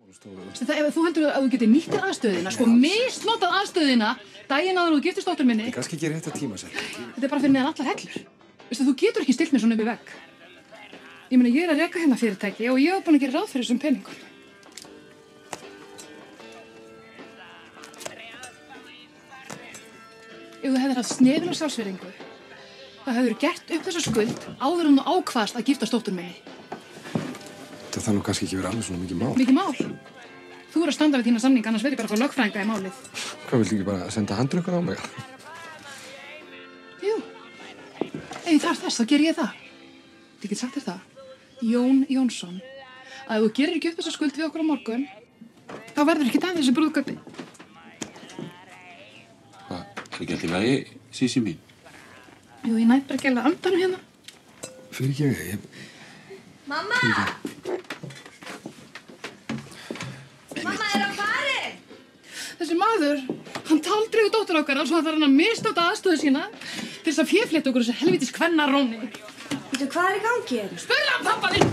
Þú heldur að þú getur nýtt þér aðstöðina, sko misnotað aðstöðina daginn áður og þú giftist dóttur minni. Ég kannski ekki rétt að tíma sér. Þetta bara fyrir neðan allar hellur. Þú getur ekki stillt mér svona upp í vegg. Ég meina, ég að reka hérna fyrirtæki og ég var búin að gera ráð fyrir þessum peningum. Ef þú hefðir haft snefil og sjálfsvirðingu, þá hefur gert upp þessa skuld áður en þú ákvaðst að giftast dóttur minni. Það þarf nú kannski ekki verið alveg svona mikið mál. Mikið mál? Þú að standa við þína samning, annars verð ég bara að fá lögfræðinga í málið. Hvað, viltu ekki bara senda handrukkur á mig? Jú. Ef ég þarf þess, þá ger ég það. Ég get sagt þér það. Jón Jónsson, að ef þú gerir ekki upp þessa skuld við okkur á morgun, þá verður ekki það þessi brúðkaupi. Hvað, ekki allt í lagi, Sísi mín? Jú, ég nætt bara að gæla andanum hérna. Fyrirgefðu, Mamma! Mamma er á fari! Þessi maður, hann taldreigur dóttur okkar og svo þarf hann að misnota aðstöðu sína til þess að féflétta okkur þessu helvítis kvennaróni. Veitu, hvað er í gangi hérna? Spurðu hann, pappa þinn!